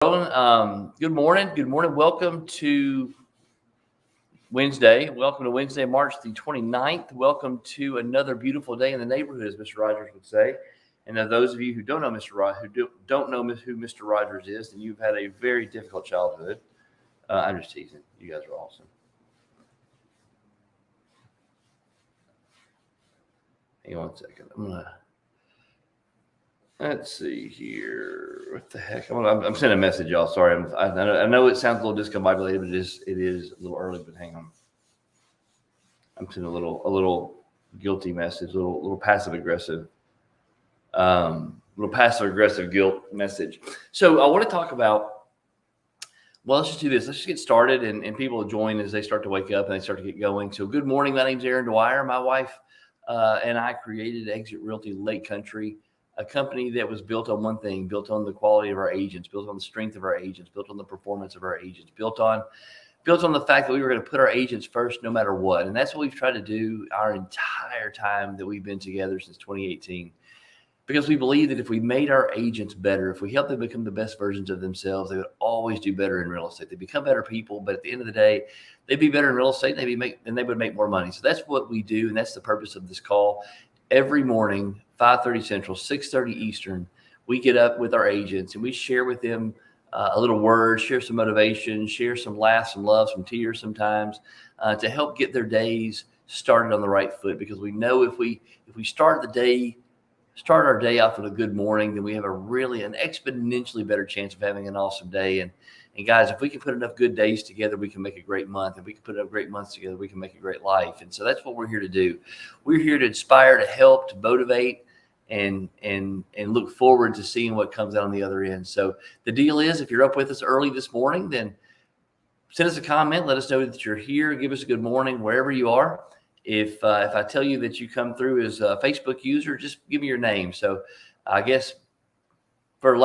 Good morning. Good morning. Welcome to Wednesday. Welcome to Wednesday, March the 29th. Welcome to another beautiful day in the neighborhood, as Mr. Rogers would say. And those of you who don't know Mr. Rogers, don't know who Mr. Rogers is, then you've had a very difficult childhood. I'm just teasing. You guys are awesome. Hang on one second. Let's see here. What the heck? I'm sending a message, y'all. Sorry. I know it sounds a little discombobulated, but it is a little early. But hang on. I'm sending a little guilty message, a little passive aggressive, guilt message. So I want to talk about. Well, let's just do this. Let's just get started, and people will join as they start to wake up and they start to get going. So good morning. My name's Aaron Dwyer. My wife and I created Exit Realty Lake Country, a company that was built on one thing, built on the quality of our agents, built on the strength of our agents, built on the performance of our agents, built on the fact that we were going to put our agents first no matter what. And that's what we've tried to do our entire time that we've been together since 2018. Because we believe that if we made our agents better, if we help them become the best versions of themselves, they would always do better in real estate. They become better people, but at the end of the day, they'd be better in real estate and they would make more money. So that's what we do, and that's the purpose of this call. Every morning, 5:30 Central, 6:30 Eastern, we get up with our agents and we share with them a little word, share some motivation, share some laughs, some love, some tears sometimes to help get their days started on the right foot. Because we know if we start our day off with a good morning, then we have an exponentially better chance of having an awesome day. And guys, if we can put enough good days together, we can make a great month. If we can put enough great months together, we can make a great life. And so that's what we're here to do. We're here to inspire, to help, to motivate, and look forward to seeing what comes out on the other end. So the deal is, if you're up with us early this morning, then send us a comment. Let us know that you're here. Give us a good morning wherever you are. If I tell you that you come through as a Facebook user, just give me your name. So I guess for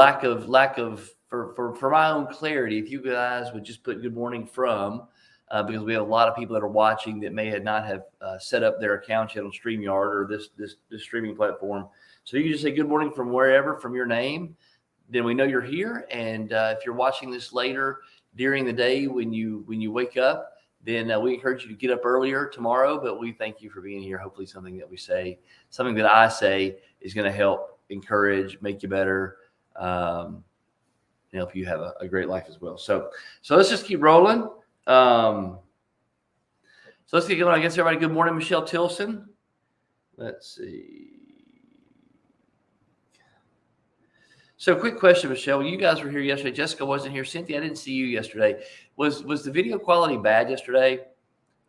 for my own clarity, if you guys would just put good morning from, because we have a lot of people that are watching that may not have set up their account yet on StreamYard or this streaming platform. So you can just say good morning from wherever, from your name. Then we know you're here. And if you're watching this later during the day when you wake up, then we encourage you to get up earlier tomorrow. But we thank you for being here. Hopefully something that I say is going to help encourage, make you better, and help you have a great life as well. So let's just keep rolling. So let's get going. I guess everybody, good morning, Michelle Tilson. Let's see. So quick question, Michelle. You guys were here yesterday. Jessica wasn't here. Cynthia, I didn't see you yesterday. Was the video quality bad yesterday?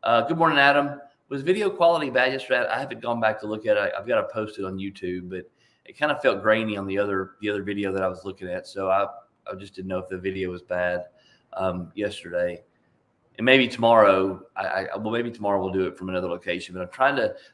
Good morning, Adam. Was video quality bad yesterday? I haven't gone back to look at it. I've got to post it on YouTube, but it kind of felt grainy on the other video that I was looking at. So I just didn't know if the video was bad yesterday. And maybe tomorrow, maybe tomorrow we'll do it from another location. But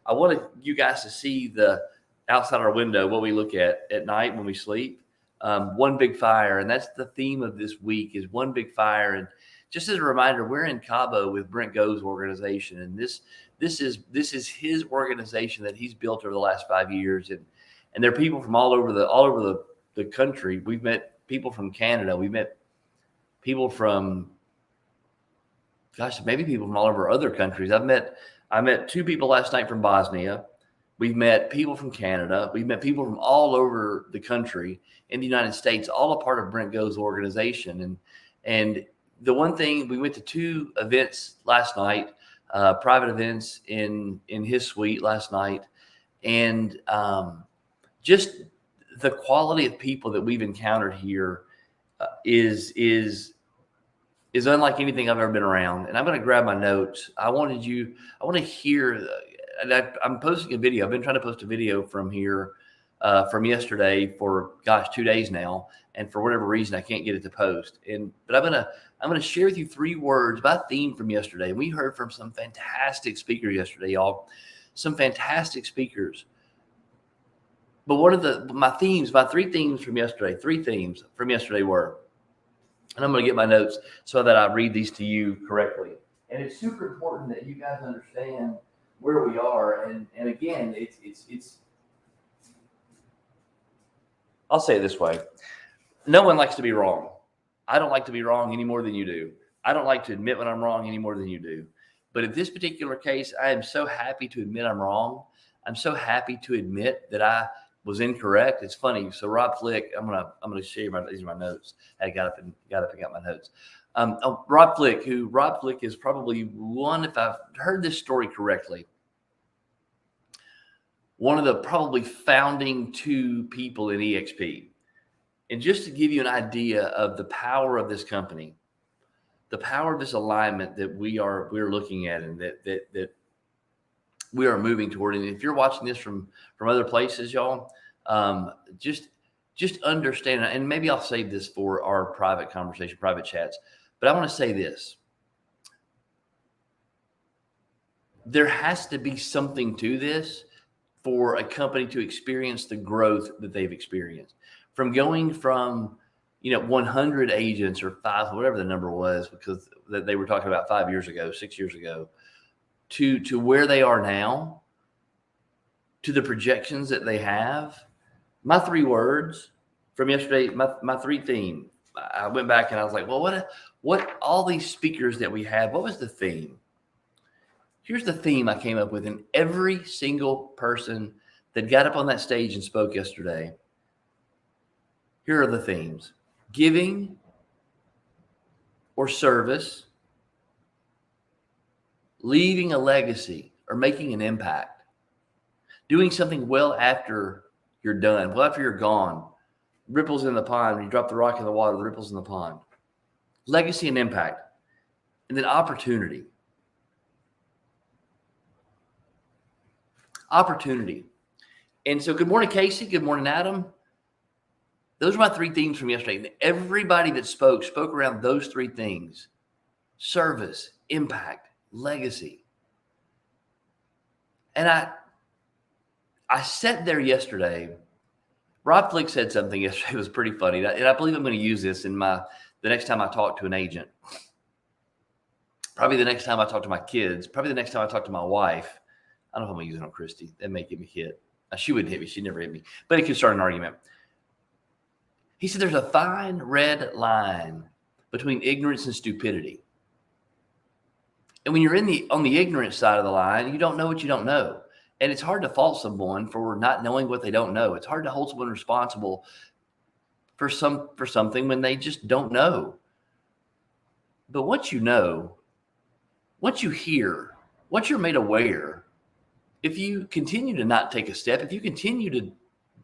I want you guys to see the outside our window, what we look at night when we sleep. One big fire. And that's the theme of this week, is one big fire. And just as a reminder, we're in Cabo with Brent Go's organization. And this is his organization that he's built over the last 5 years. And there are people from all over the country. We've met people from Canada. We've met people from, maybe people from all over other countries. I met 2 people last night from Bosnia. We've met people from Canada. We've met people from all over the country in the United States, all a part of Brent Go's organization. And the one thing, we went to 2 events last night, private events in his suite last night. And just the quality of people that we've encountered here is unlike anything I've ever been around. And I'm going to grab my notes. I want to hear. I'm posting a video. I've been trying to post a video from here, from yesterday for 2 days now, and for whatever reason I can't get it to post. But I'm gonna share with you 3 words about theme from yesterday. And we heard from some fantastic speakers yesterday, y'all. Some fantastic speakers. But one of my 3 themes from yesterday were, and I'm gonna get my notes so that I read these to you correctly. And it's super important that you guys understand where we are. And again, it's I'll say it this way. No one likes to be wrong. I don't like to be wrong any more than you do. I don't like to admit when I'm wrong any more than you do. But in this particular case, I am so happy to admit I'm wrong. I'm so happy to admit that I was incorrect. It's funny. So Rob Flick, I'm gonna share these are my notes. I got up and got my notes. Rob Flick is probably one, if I've heard this story correctly, one of the probably founding two people in EXP. And just to give you an idea of the power of this company, the power of this alignment that we're looking at and that we are moving toward. And if you're watching this from other places, y'all, just understand, and maybe I'll save this for our private conversation, private chats, but I want to say this. There has to be something to this for a company to experience the growth that they've experienced. From going from 100 agents or 5, whatever the number was, because that they were talking about 5 years ago, 6 years ago, to where they are now, to the projections that they have. My 3 words from yesterday, my 3 theme. I went back and I was like, well, what all these speakers that we had, what was the theme? Here's the theme I came up with, and every single person that got up on that stage and spoke yesterday, here are the themes: giving or service, leaving a legacy or making an impact, doing something well after you're done, well after you're gone. Ripples in the pond. When you drop the rock in the water, the ripples in the pond. Legacy and impact. And then opportunity. Opportunity. And so good morning, Casey. Good morning, Adam. Those are my 3 themes from yesterday. And everybody that spoke around those 3 things: service, impact, legacy. And I sat there yesterday. Rob Flick said something yesterday. It was pretty funny. And I believe I'm going to use this in the next time I talk to an agent. Probably the next time I talk to my kids. Probably the next time I talk to my wife. I don't know if I'm going to use it on Christy. That may get me hit. She wouldn't hit me. She never hit me. But it could start an argument. He said there's a fine red line between ignorance and stupidity. And when you're on the ignorant side of the line, you don't know what you don't know. And it's hard to fault someone for not knowing what they don't know. It's hard to hold someone responsible for something when they just don't know. But once you know, once you hear, once you're made aware, if you continue to not take a step, if you continue to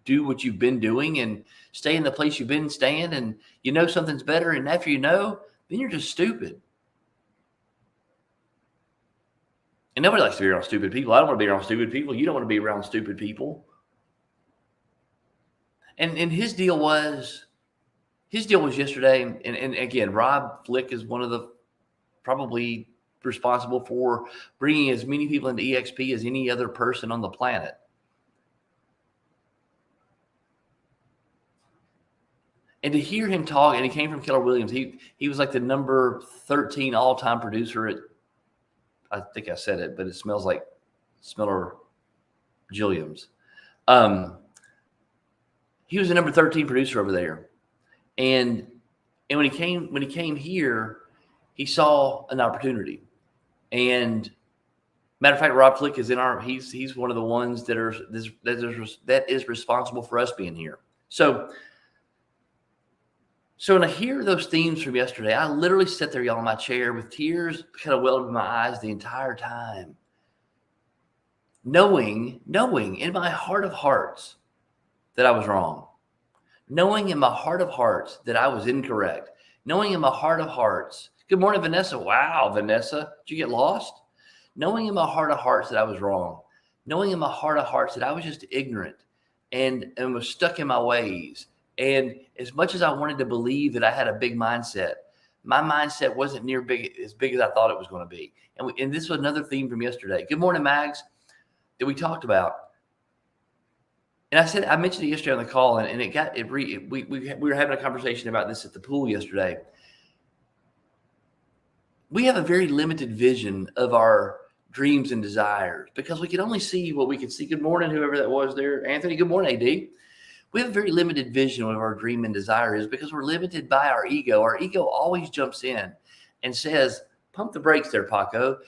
do what you've been doing and stay in the place you've been staying, and you know something's better, and after you know, then you're just stupid. And nobody likes to be around stupid people. I don't want to be around stupid people. You don't want to be around stupid people. And his deal was yesterday. And again, Rob Flick is one of the probably responsible for bringing as many people into EXP as any other person on the planet. And to hear him talk, and he came from Keller Williams. He was like the number 13 all-time producer at, I think I said it, but it smells like Smeller Gilliams. He was the number 13 producer over there. And when he came here, he saw an opportunity. And matter of fact, Rob Flick is he's one of the ones that is responsible for us being here. So when I hear those themes from yesterday, I literally sat there, y'all, in my chair with tears kind of welled in my eyes the entire time. Knowing in my heart of hearts that I was wrong. Knowing in my heart of hearts that I was incorrect. Knowing in my heart of hearts. Good morning, Vanessa. Wow, Vanessa. Did you get lost? Knowing in my heart of hearts that I was wrong. Knowing in my heart of hearts that I was just ignorant and was stuck in my ways. And as much as I wanted to believe that I had a big mindset, my mindset wasn't near as big as I thought it was going to be. And this was another theme from yesterday. Good morning, Mags, that we talked about. And I mentioned it yesterday on the call, and we were having a conversation about this at the pool yesterday. We have a very limited vision of our dreams and desires because we can only see what we can see. Good morning, whoever that was there. Anthony, good morning, AD. We have a very limited vision of what our dream and desire is because we're limited by our ego. Our ego always jumps in and says, "Pump the brakes there, Paco.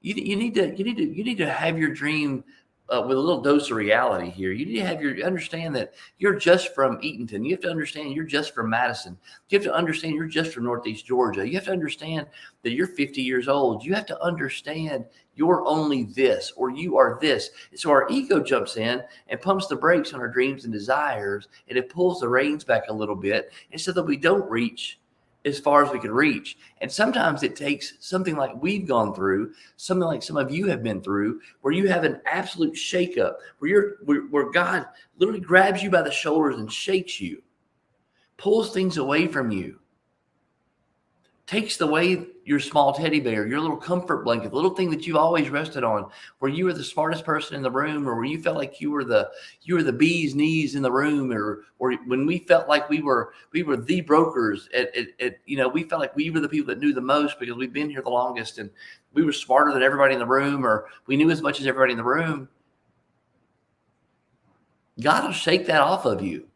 You need to have your dream with a little dose of reality here. You need to understand that you're just from Eatonton. You have to understand you're just from Madison. You have to understand you're just from Northeast Georgia. You have to understand that you're 50 years old. You have to understand you're only this, or you are this." So our ego jumps in and pumps the brakes on our dreams and desires, and it pulls the reins back a little bit, and so that we don't reach as far as we can reach. And sometimes it takes something like we've gone through, something like some of you have been through, where you have an absolute shakeup, where God literally grabs you by the shoulders and shakes you, pulls things away from you, takes away your small teddy bear, your little comfort blanket, the little thing that you've always rested on, where you were the smartest person in the room, or where you felt like you were the bee's knees in the room, or when we felt like we were the brokers we felt like we were the people that knew the most because we've been here the longest and we were smarter than everybody in the room, or we knew as much as everybody in the room. God will shake that off of you.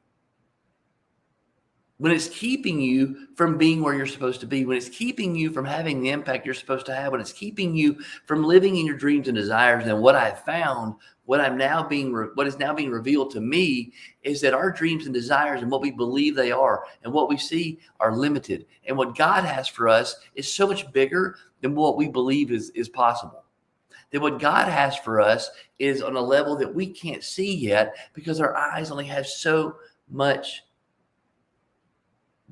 When it's keeping you from being where you're supposed to be, when it's keeping you from having the impact you're supposed to have, when it's keeping you from living in your dreams and desires. And what I've found, what is now being revealed to me, is that our dreams and desires and what we believe they are and what we see are limited. And what God has for us is so much bigger than what we believe is possible. That what God has for us is on a level that we can't see yet because our eyes only have so much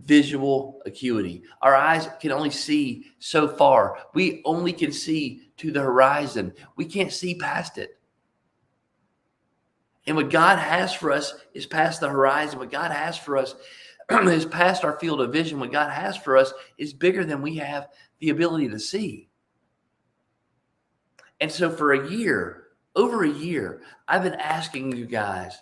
visual acuity. Our eyes can only see so far. We only can see to the horizon. We can't see past it. And what God has for us is past the horizon. What God has for us is past our field of vision. What God has for us is bigger than we have the ability to see. And so for over a year, I've been asking you guys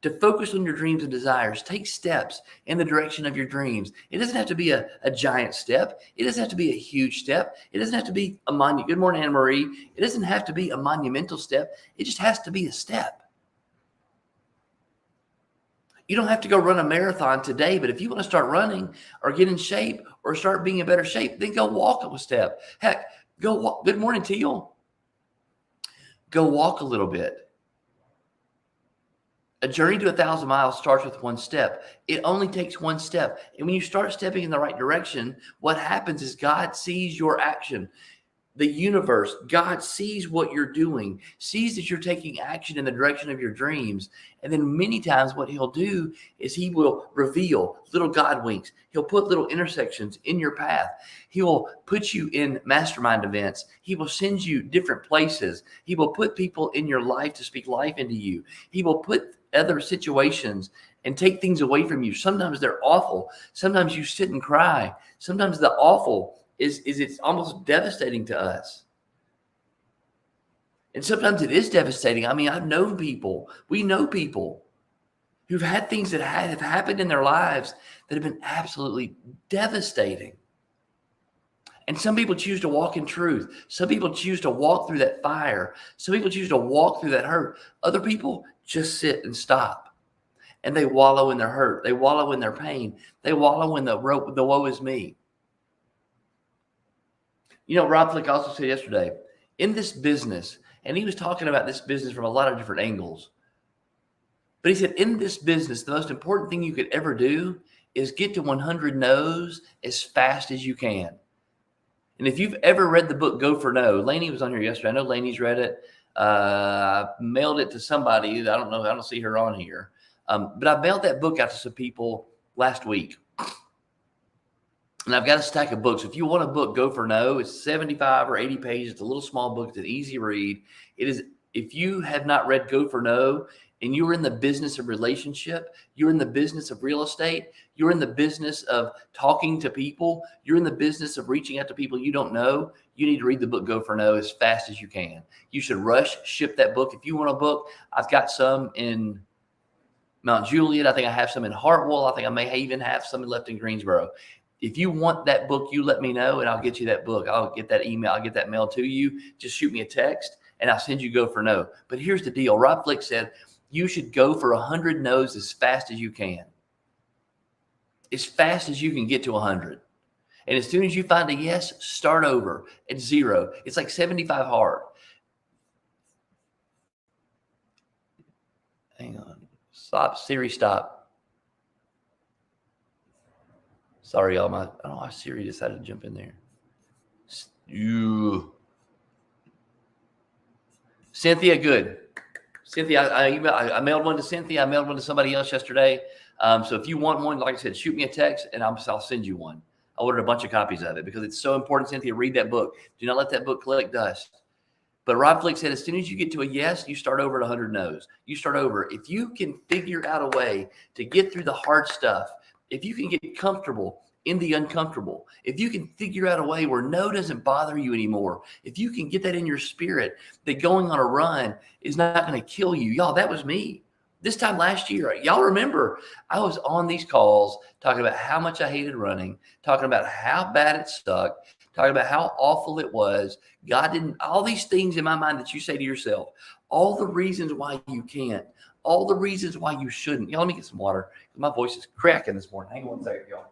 to focus on your dreams and desires. Take steps in the direction of your dreams. It doesn't have to be a giant step. It doesn't have to be a huge step. It doesn't have to be a monument. Good morning, Anna Marie. It doesn't have to be a monumental step. It just has to be a step. You don't have to go run a marathon today, but if you want to start running or get in shape or start being in better shape, then go walk a step. Heck, go walk. Good morning, Teal. Go walk a little bit. A journey to 1,000 miles starts with one step. It only takes one step. And when you start stepping in the right direction, what happens is God sees your action. The universe, God sees what you're doing, sees that you're taking action in the direction of your dreams. And then many times what he'll do is he will reveal little God winks. He'll put little intersections in your path. He will put you in mastermind events. He will send you different places. He will put people in your life to speak life into you. He will put other situations and take things away from you. Sometimes they're awful. Sometimes you sit and cry. Sometimes the awful is it's almost devastating to us. And sometimes it is devastating. I mean, I've known people, we know people who've had things that have happened in their lives that have been absolutely devastating. And some people choose to walk in truth. Some people choose to walk through that fire. Some people choose to walk through that hurt. Other people just sit and stop. And they wallow in their hurt. They wallow in their pain. They wallow in the woe is me. You know, Rob Flick also said yesterday, in this business, and he was talking about this business from a lot of different angles. But he said, in this business, the most important thing you could ever do is get to 100 no's as fast as you can. And if you've ever read the book Go for No, Lainey was on here yesterday. I know Lainey's read it. I mailed it to somebody. I don't know. I don't see her on here. But I mailed that book out to some people last week. And I've got a stack of books. If you want a book, Go for No. It's 75 or 80 pages. It's a little small book. It's an easy read. It is. If you have not read Go for No and you're in the business of relationship, you're in the business of real estate, you're in the business of talking to people, you're in the business of reaching out to people you don't know, you need to read the book Go for No as fast as you can. You should rush, ship that book. If you want a book, I've got some in Mount Juliet. I think I have some in Hartwell. I think I may even have some left in Greensboro. If you want that book, you let me know and I'll get you that book. I'll get that email. I'll get that mail to you. Just shoot me a text and I'll send you Go for No. But here's the deal. Rob Flick said, you should go for 100 no's as fast as you can. As fast as you can get to 100. And as soon as you find a yes, start over at 0. It's like 75 hard. Hang on. Stop. Siri, stop. Sorry, y'all. I don't know why Siri decided to jump in there. Cynthia, good. Cynthia, I mailed one to Cynthia. I mailed one to somebody else yesterday. So if you want one, like I said, shoot me a text and I'll send you one. I ordered a bunch of copies of it because it's so important, Cynthia. Read that book. Do not let that book collect dust. But Rob Flick said, as soon as you get to a yes, you start over at 100 no's. You start over. If you can figure out a way to get through the hard stuff, if you can get comfortable in the uncomfortable, if you can figure out a way where no doesn't bother you anymore, if you can get that in your spirit, that going on a run is not going to kill you. Y'all, that was me. This time last year, y'all remember, I was on these calls talking about how much I hated running, talking about how bad it sucked, talking about how awful it was. God didn't, all these things in my mind that you say to yourself, all the reasons why you can't, all the reasons why you shouldn't. Y'all, let me get some water. My voice is cracking this morning. Hang on one second, y'all.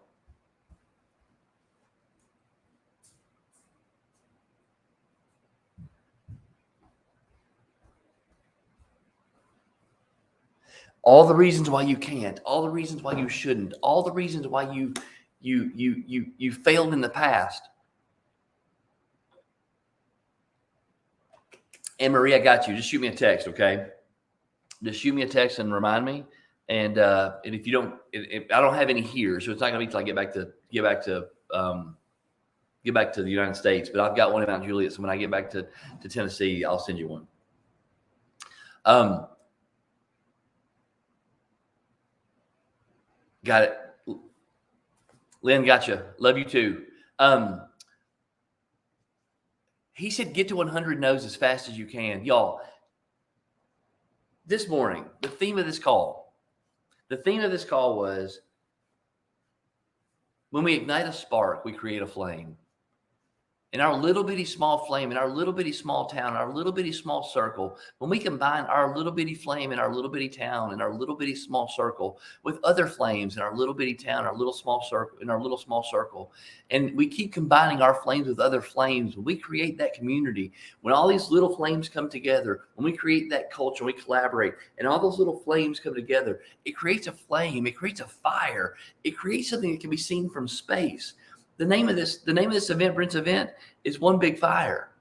All the reasons why you can't, all the reasons why you shouldn't, all the reasons why you failed in the past. Anne Marie, I got you. Just shoot me a text, okay? Just shoot me a text and remind me. And if you don't, I don't have any here, so it's not gonna be until I get back to the United States. But I've got one in Mount Juliet, so when I get back to Tennessee, I'll send you one. Got it. Lynn, gotcha. Love you too. He said, get to 100 no's as fast as you can. Y'all, this morning, the theme of this call was, when we ignite a spark, we create a flame. In our little bitty small flame, in our little bitty small town, our little bitty small circle, when we combine our little bitty flame in our little bitty town, in our little bitty small circle, with other flames in our little bitty town, our little small circle, in our little small circle, and we keep combining our flames with other flames, when we create that community, when all these little flames come together, when we create that culture, we collaborate, and all those little flames come together, it creates a flame, it creates a fire, it creates something that can be seen from space. The name of this event, Brent's event, is One Big Fire.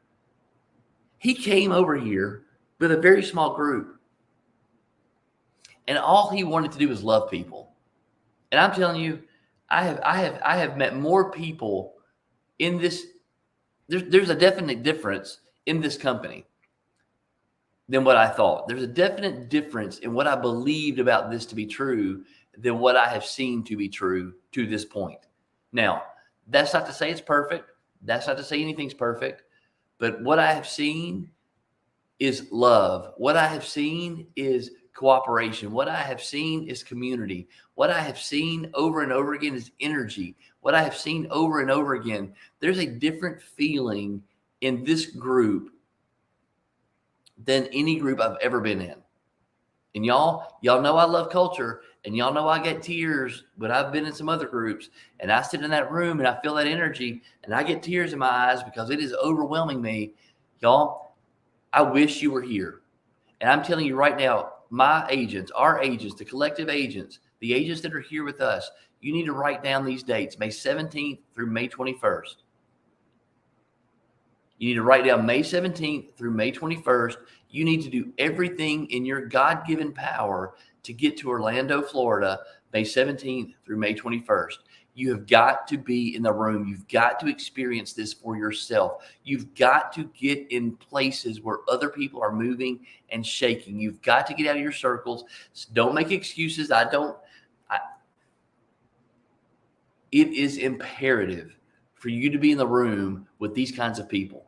He came over here with a very small group, and all he wanted to do was love people. And I'm telling you, I have met more people in this. There's a definite difference in this company than what I thought. There's a definite difference in what I believed about this to be true than what I have seen to be true to this point. Now, that's not to say it's perfect. That's not to say anything's perfect. But what I have seen is love. What I have seen is cooperation. What I have seen is community. What I have seen over and over again is energy. What I have seen over and over again, there's a different feeling in this group than any group I've ever been in. And y'all know I love culture, and y'all know I get tears when I've been in some other groups, and I sit in that room and I feel that energy and I get tears in my eyes because it is overwhelming me. Y'all, I wish you were here. And I'm telling you right now, my agents, our agents, the collective agents, the agents that are here with us, you need to write down these dates, May 17th through May 21st. You need to write down May 17th through May 21st. You need to do everything in your God-given power to get to Orlando, Florida, May 17th through May 21st. You have got to be in the room. You've got to experience this for yourself. You've got to get in places where other people are moving and shaking. You've got to get out of your circles. Don't make excuses. It is imperative for you to be in the room with these kinds of people.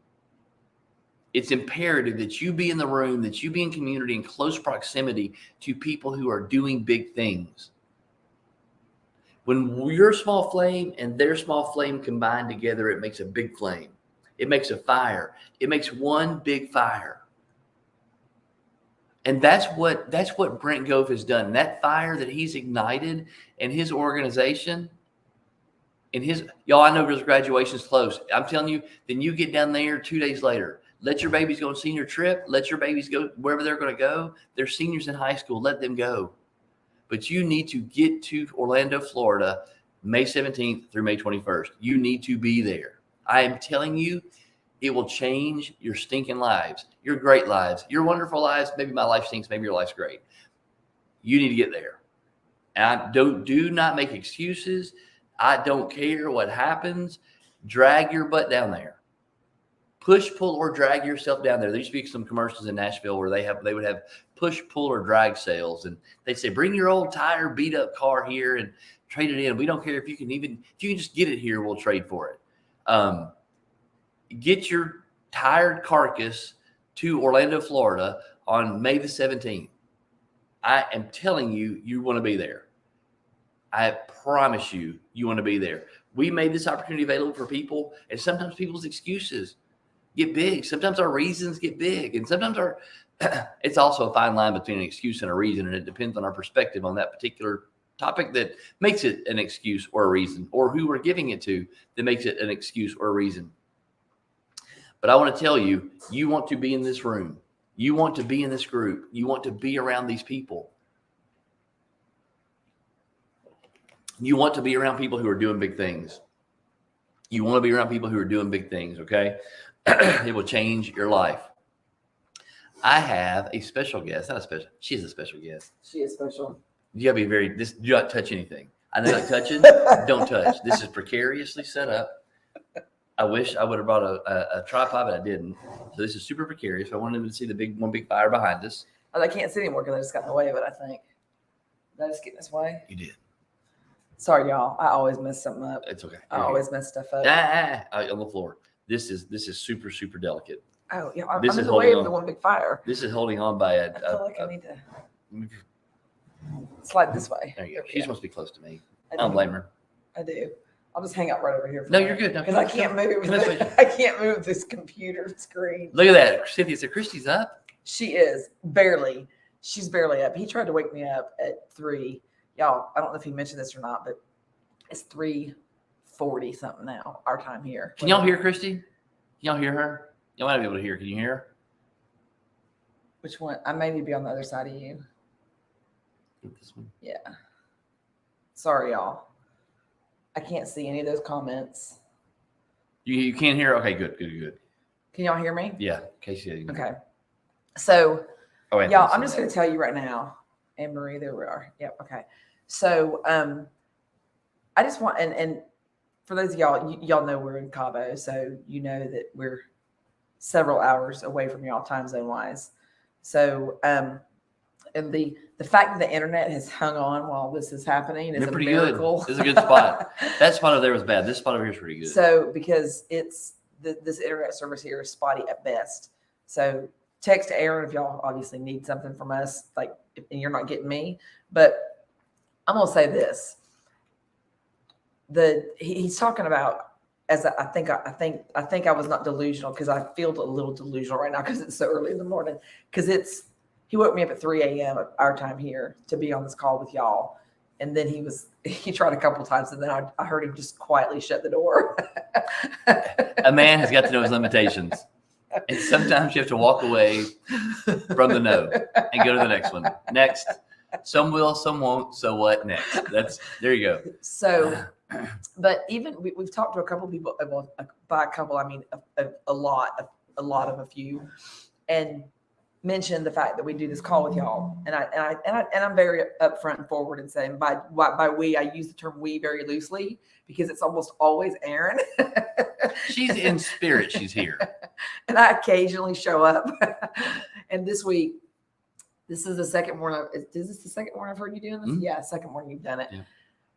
It's imperative that you be in the room, that you be in community, in close proximity to people who are doing big things. When your small flame and their small flame combine together, it makes a big flame. It makes a fire. It makes one big fire. And that's what Brent Gove has done. That fire that he's ignited in his organization, y'all, I know there's graduation's close. I'm telling you, then you get down there 2 days later. Let your babies go on senior trip. Let your babies go wherever they're going to go. They're seniors in high school. Let them go. But you need to get to Orlando, Florida, May 17th through May 21st. You need to be there. I am telling you, it will change your stinking lives, your great lives, your wonderful lives. Maybe my life stinks. Maybe your life's great. You need to get there. And do not make excuses. I don't care what happens. Drag your butt down there. Push, pull, or drag yourself down there. There used to be some commercials in Nashville where they would have push, pull, or drag sales, and they'd say, "Bring your old tire, beat up car here and trade it in. We don't care if you can just get it here. We'll trade for it." Get your tired carcass to Orlando, Florida on May the 17th. I am telling you, you want to be there. I promise you, you want to be there. We made this opportunity available for people, and sometimes people's excuses get big. Sometimes our reasons get big, and sometimes it's also a fine line between an excuse and a reason, and it depends on our perspective on that particular topic that makes it an excuse or a reason, or who we're giving it to that makes it an excuse or a reason. But I want to tell you, you want to be in this room. You want to be in this group. You want to be around these people. You want to be around people who are doing big things. You want to be around people who are doing big things, okay? It will change your life. I have a special guest. Not a special. She's a special guest. She is special. You gotta be do not touch anything. I know, like touching. Don't touch. This is precariously set up. I wish I would have brought a tripod, but I didn't. So this is super precarious. I wanted them to see the one big fire behind us. Oh, they can't see anymore because I just got in the way of it, I think. Did I just get in this way? You did. Sorry, y'all. I always mess something up. It's okay. I always mess stuff up. On the floor. This is super, super delicate. Oh, yeah. I'm in the way of the one big fire. This is holding on by I feel like I need to slide this way. There you go. She's supposed to be close to me. I I don't blame her. I do. I'll just hang out right over here. No, you're good. Because I can't move. I can't move this computer screen. Look at that. Cynthia said, Christy's up. She is. Barely. She's barely up. He tried to wake me up at 3. Y'all, I don't know if he mentioned this or not, but it's 3:40 something now, our time here. Can y'all hear Christy? Can y'all hear her? Y'all might be able to hear. Can you hear her? Which one? I may need to be on the other side of you. This one. Yeah. Sorry, y'all. I can't see any of those comments. You can't hear? Okay, good. Can y'all hear me? Yeah, Casey. Okay. So, y'all, I'm just going to tell you right now, Anne Marie, there we are. Yep. Okay. So, I just want, and for those of y'all know we're in Cabo, so you know that we're several hours away from y'all time zone wise. So, and the fact that the internet has hung on while this is happening is a miracle. Good. It's a good spot. That spot over there was bad. This spot over here is pretty good. So, because it's this internet service here is spotty at best. So, text Aaron if y'all obviously need something from us, like, and you're not getting me. But I'm gonna say this: he's talking about, as I think I was not delusional, because I feel a little delusional right now because it's so early in the morning. Because he woke me up at 3 a.m. at our time here to be on this call with y'all, and then he tried a couple times, and then I heard him just quietly shut the door. A man has got to know his limitations. And sometimes you have to walk away from the no and go to the next one. Next. Some will, some won't. So what next? There you go. So, but even we've talked to a couple of people, by a couple, I mean, a lot of a few, and mentioned the fact that we do this call with y'all. And I'm very upfront and forward and saying by we, I use the term we very loosely because it's almost always Aaron. She's in spirit. She's here. And I occasionally show up. And this week, this is the second morning. Is this the second morning I've heard you doing this? Mm-hmm. Yeah, second morning you've done it. Yeah.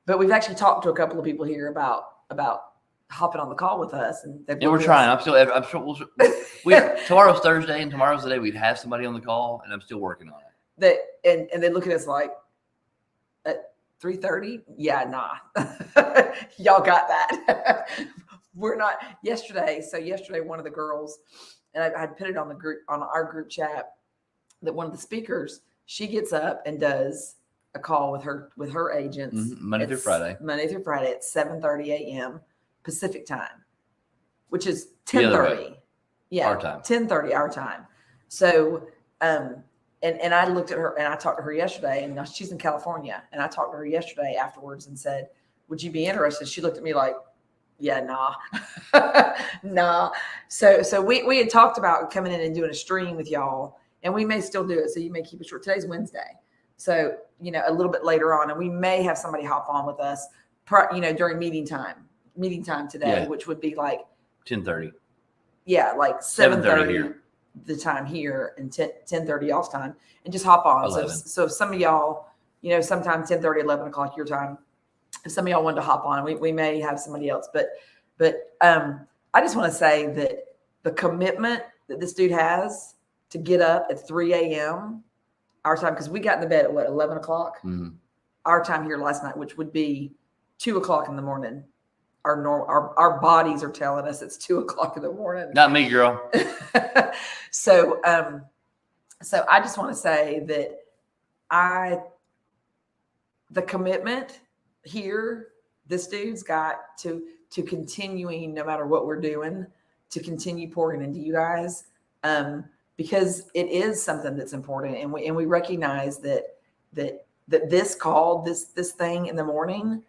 But we've actually talked to a couple of people here about hopping on the call with us, and we're trying. I'm sure tomorrow's Thursday, and tomorrow's the day we'd have somebody on the call, and I'm still working on it. And they look at us like at 3:30. Yeah, nah, y'all got that. We're not. Yesterday, one of the girls, and I put it on our group chat, that one of the speakers, she gets up and does a call with her agents Monday through Friday at 7:30 a.m. Pacific time, which is The other 10:30. way. Yeah, Our time. 10:30 our time. So, and I looked at her and I talked to her yesterday, and she's in California, and I talked to her yesterday afterwards and said, "Would you be interested?" She looked at me like, "Yeah, nah, nah." So we had talked about coming in and doing a stream with y'all, and we may still do it. So you may keep it short. Today's Wednesday, so a little bit later on, and we may have somebody hop on with us, during meeting time today, Yeah. which would be like 10:30. Yeah, like 7:30 7:30 here. the time here and 10:30 y'all's time, and just hop on. 11. So if some of y'all, sometime 10:30, 11 o'clock your time, if some of y'all wanted to hop on, we may have somebody else. But I just want to say that the commitment that this dude has to get up at 3 a.m. our time, because we got in the bed at 11 o'clock our time here last night, which would be 2 o'clock in the morning. Our bodies are telling us it's 2 o'clock in the morning. Not me, girl. So I just want to say that the commitment here, this dude's got to continuing, no matter what we're doing, to continue pouring into you guys, because it is something that's important, and we recognize that this call, this thing in the morning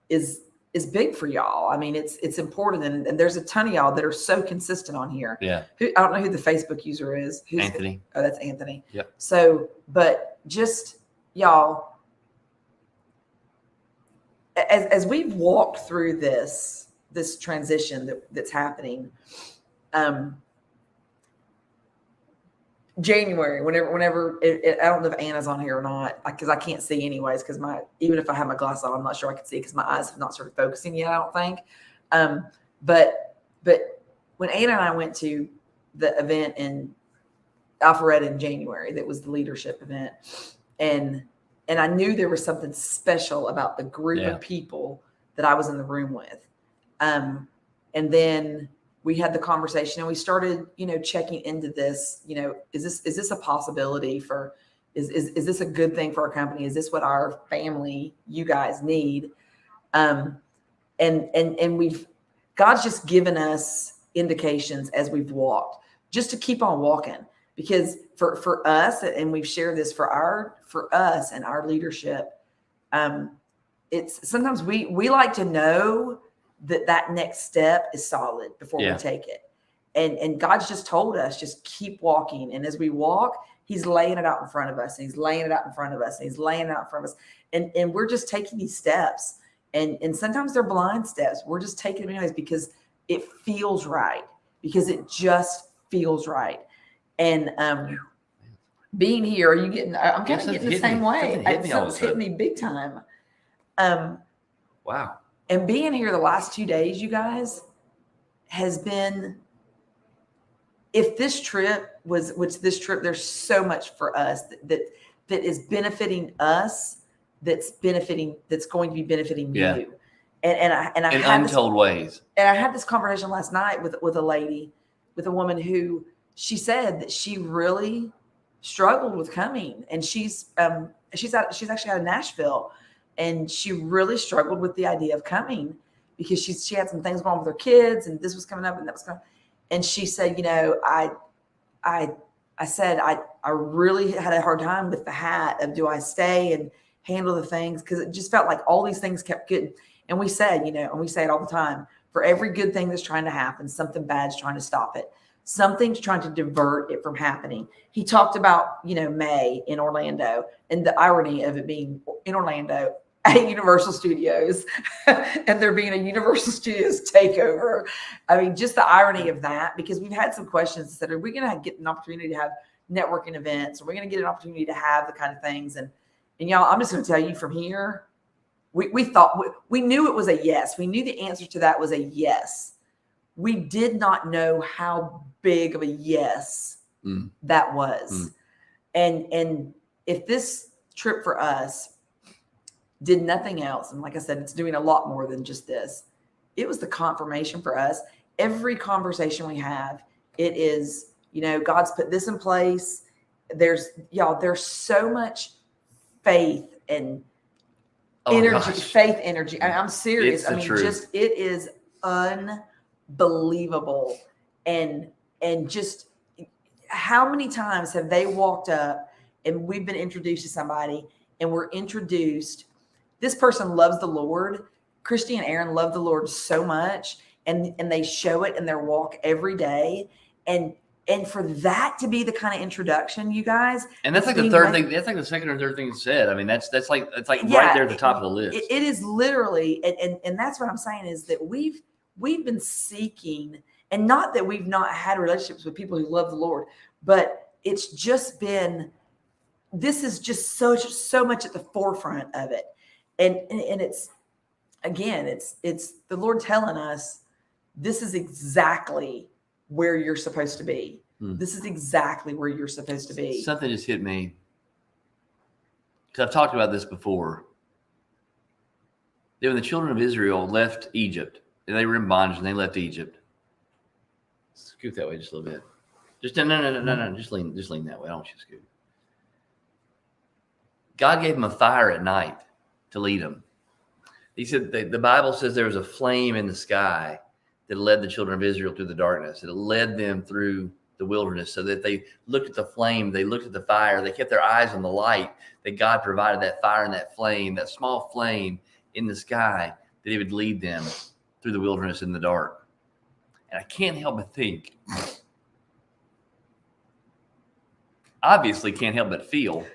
is big for y'all. I mean, it's important, and there's a ton of y'all that are so consistent on here. Yeah. I don't know who the Facebook user is. Anthony. Oh, that's Anthony. Yep. So, but just y'all, as we've walked through this transition that's happening, January, whenever I don't know if Anna's on here or not, because I can't see anyways, because even if I have my glasses on, I'm not sure I can see because my eyes have not started focusing yet, I don't think. But when Anna and I went to the event in Alpharetta in January, that was the leadership event, and I knew there was something special about the group of people that I was in the room with. And then we had the conversation and we started, checking into this, is this a possibility for, is this a good thing for our company? Is this what our family, you guys need? And God's just given us indications as we've walked, just to keep on walking, because for us, and we've shared this for us and our leadership, it's sometimes we like to know that next step is solid before we take it. And God's just told us, just keep walking. And as we walk, he's laying it out in front of us, and he's laying it out in front of us, and he's laying it out in front of us. And we're just taking these steps. And sometimes they're blind steps. We're just taking them anyways because it feels right, because it just feels right. And being here, are you getting, I'm kind of getting the same way. Something's hit me big time. Wow. And being here the last 2 days, you guys, has been, if this trip there's so much for us that is benefiting us, that's going to be benefiting you. And I in had untold ways. And I had this conversation last night with a woman who, she said that she really struggled with coming, and she's actually out of Nashville. And she really struggled with the idea of coming because she had some things going on with her kids, and this was coming up and that was coming. And she said, I said, I really had a hard time with the hat of, do I stay and handle the things? Because it just felt like all these things kept getting, and we said, and we say it all the time, for every good thing that's trying to happen, something bad's trying to stop it. Something's trying to divert it from happening. He talked about, May in Orlando, and the irony of it being in Orlando at Universal Studios and there being a Universal Studios takeover. I mean, just the irony of that, because we've had some questions that said, are we going to get an opportunity to have networking events? Are we going to get an opportunity to have the kind of things? And y'all, I'm just going to tell you from here, we thought, we knew it was a yes. We knew the answer to that was a yes. We did not know how big of a yes that was. And if this trip for us did nothing else, and like I said, it's doing a lot more than just this, it was the confirmation for us. Every conversation we have, it is, God's put this in place, there's so much faith and energy, faith energy. I'm serious. I mean, just it is unbelievable. And just how many times have they walked up and we've been introduced to somebody and we're introduced, this person loves the Lord. Christy and Aaron love the Lord so much, and they show it in their walk every day. And for that to be the kind of introduction, you guys, and that's like the third thing. That's like the second or third thing said. I mean, that's like right there at the top of the list. It is literally, and that's what I'm saying is that we've been seeking, and not that we've not had relationships with people who love the Lord, but it's just been, this is just so much at the forefront of it, and it's, again, it's the Lord telling us, this is exactly where you're supposed to be. This is exactly where you're supposed to be. Something just hit me, because I've talked about this before. When the children of Israel left Egypt, and they were in bondage, and they left Egypt. Scoot that way just a little bit. Just no. Just lean that way. I don't want you to scoot. God gave them a fire at night to lead them. He said, the Bible says there was a flame in the sky that led the children of Israel through the darkness. It led them through the wilderness, so that they looked at the flame, they looked at the fire, they kept their eyes on the light that God provided, that fire and that flame, that small flame in the sky, that He would lead them through the wilderness in the dark. And I can't help but think, obviously can't help but feel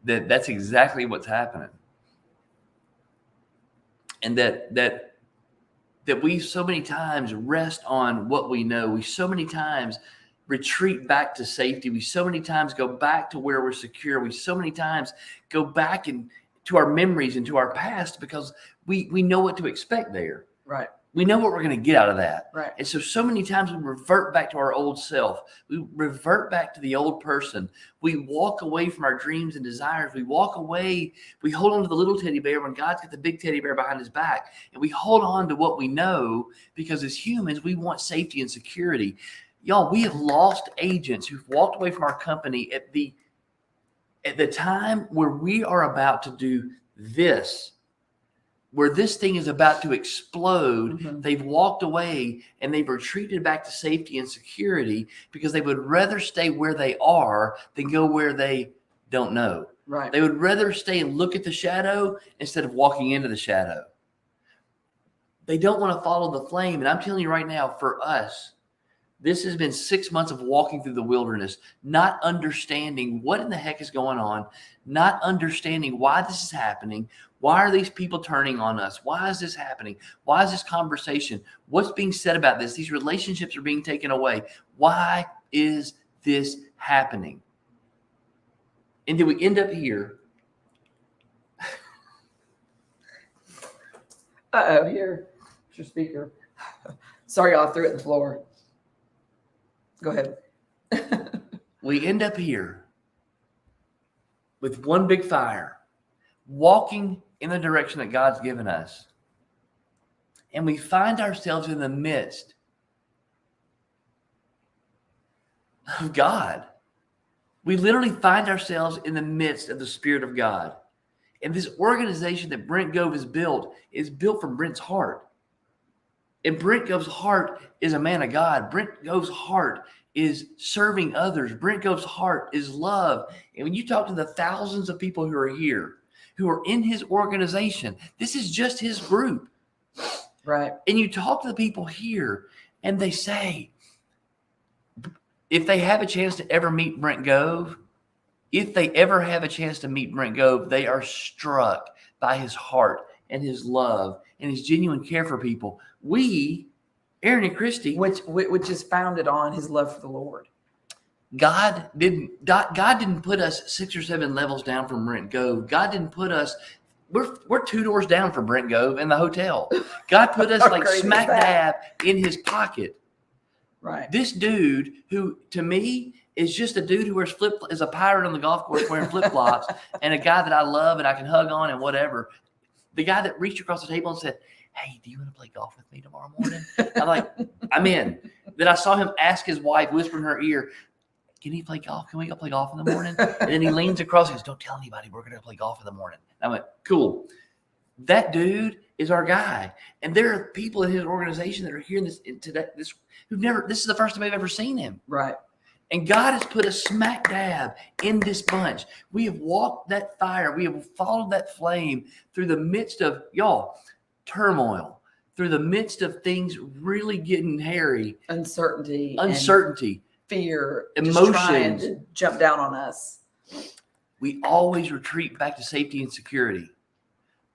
that's exactly what's happening. And that we so many times rest on what we know. We so many times retreat back to safety. We so many times go back to where we're secure. We so many times go back to our memories and to our past, because we know what to expect there. Right. We know what we're going to get out of that. Right. And so many times we revert back to our old self. We revert back to the old person. We walk away from our dreams and desires. We walk away. We hold on to the little teddy bear when God's got the big teddy bear behind his back. And we hold on to what we know, because as humans, we want safety and security. Y'all, we have lost agents who've walked away from our company at the time where we are about to do this, where this thing is about to explode. Mm-hmm. They've walked away and they've retreated back to safety and security, because they would rather stay where they are than go where they don't know. Right. They would rather stay and look at the shadow instead of walking into the shadow. They don't want to follow the flame. And I'm telling you right now, for us, this has been 6 months of walking through the wilderness, not understanding what in the heck is going on, not understanding why this is happening. Why are these people turning on us? Why is this happening? Why is this conversation? What's being said about this? These relationships are being taken away. Why is this happening? And then we end up here. Here. It's your speaker. Sorry, y'all, I threw it on the floor. Go ahead. We end up here with one big fire, walking in the direction that God's given us. And we find ourselves in the midst of God. We literally find ourselves in the midst of the Spirit of God. And this organization that Brent Gove is built from Brent's heart. And Brent Gove's heart is a man of God. Brent Gove's heart is serving others. Brent Gove's heart is love. And when you talk to the thousands of people who are here, who are in his organization, this is just his group. Right. And you talk to the people here, and they say, if they have a chance to ever meet Brent Gove, if they ever have a chance to meet Brent Gove, they are struck by his heart and his love and his genuine care for people. We, Aaron and Christy, which is founded on his love for the Lord. God didn't put us 6 or 7 levels down from Brent Gove. God didn't put us. We're 2 doors down from Brent Gove in the hotel. God put us like smack dab in his pocket. Right. This dude, who to me is just a dude who wears is a pirate on the golf course wearing flip flops, and a guy that I love and I can hug on and whatever. The guy that reached across the table and said, "Hey, do you want to play golf with me tomorrow morning?" I'm like, I'm in. Then I saw him ask his wife, whisper in her ear, can he play golf? Can we go play golf in the morning? And then he leans across and goes, don't tell anybody we're going to play golf in the morning. And I went, cool. That dude is our guy. And there are people in his organization that are hearing this today. This is the first time I've ever seen him. Right. And God has put a smack dab in this bunch. We have walked that fire. We have followed that flame through the midst of, y'all, turmoil, through the midst of things really getting hairy. Uncertainty. Fear. Emotions. Just trying to jump down on us. We always retreat back to safety and security.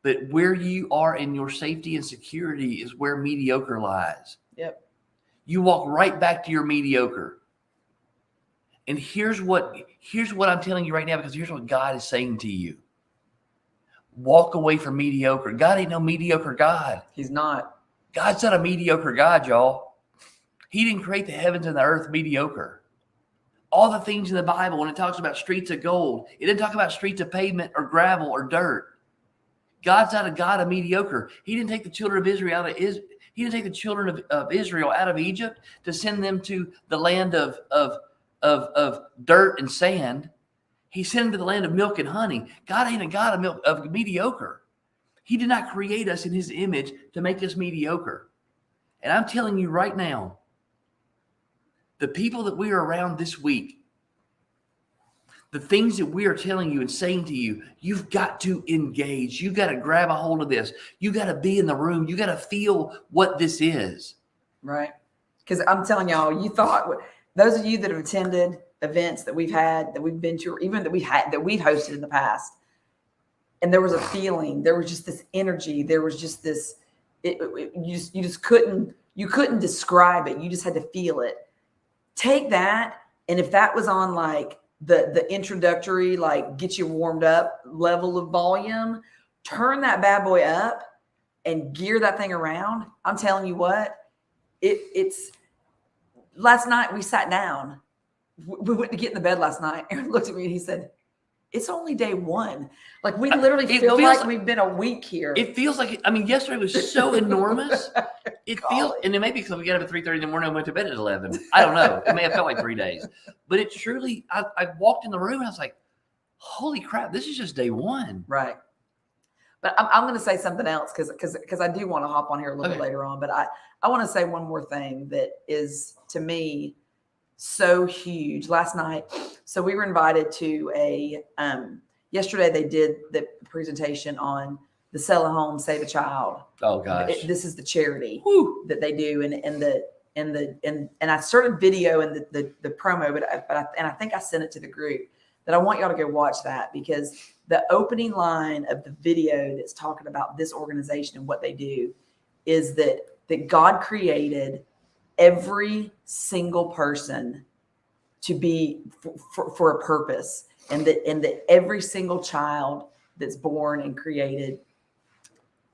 But where you are in your safety and security is where mediocre lies. Yep. You walk right back to your mediocre. And here's what I'm telling you right now, because here's what God is saying to you. Walk away from mediocre. God ain't no mediocre God. He's not. God's not a mediocre God, y'all. He didn't create the heavens and the earth mediocre. All the things in the Bible, when it talks about streets of gold, it didn't talk about streets of pavement or gravel or dirt. God's not a God of mediocre. He didn't take the children of Israel of Israel out of Egypt to send them to the land of dirt and sand. He sent them to the land of milk and honey. God ain't a God of mediocre. He did not create us in his image to make us mediocre. And I'm telling you right now, the people that we are around this week, the things that we are telling you and saying to you, you've got to engage. You've got to grab a hold of this. You got to be in the room. You got to feel what this is. Right. Because I'm telling y'all, those of you that have attended events that we've had, that we've been to, or even that we've hosted in the past, and there was a feeling, there was just this energy, there was just this, you couldn't describe it. You just had to feel it. Take that. And if that was on like the introductory, like get you warmed up level of volume, turn that bad boy up and gear that thing around. I'm telling you what, it's last night we sat down, we went to get in the bed last night. Aaron looked at me and he said, it's only day one. Like we literally feel like we've been a week here. It feels like, yesterday was so enormous. It feels, and it may be because we got up at 3:30 in the morning and went to bed at 11. I don't know. It may have felt like 3 days. But it truly, I walked in the room and I was like, holy crap, this is just day one. Right. But I'm going to say something else because I do want to hop on here a little bit later on. But I want to say one more thing that is, to me, so huge. Last night, so we were invited to yesterday they did the presentation on the Sell a Home, Save a Child. Oh gosh. This is the charity that they do. And I started video and the promo, but I think I sent it to the group that I want y'all to go watch that, because the opening line of the video that's talking about this organization and what they do is that God created every single person to be for a purpose, and that every single child that's born and created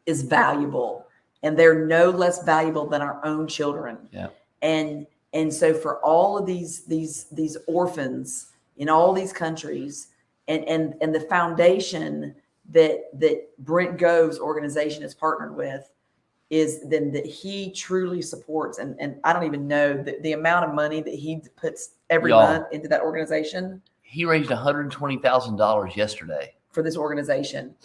is valuable, and they're no less valuable than our own children. Yeah. And so for all of these orphans in all these countries, and the foundation that Brent Gove's organization is partnered with is then that he truly supports. And I don't even know the amount of money that he puts every month into that organization. He raised $120,000 yesterday for this organization.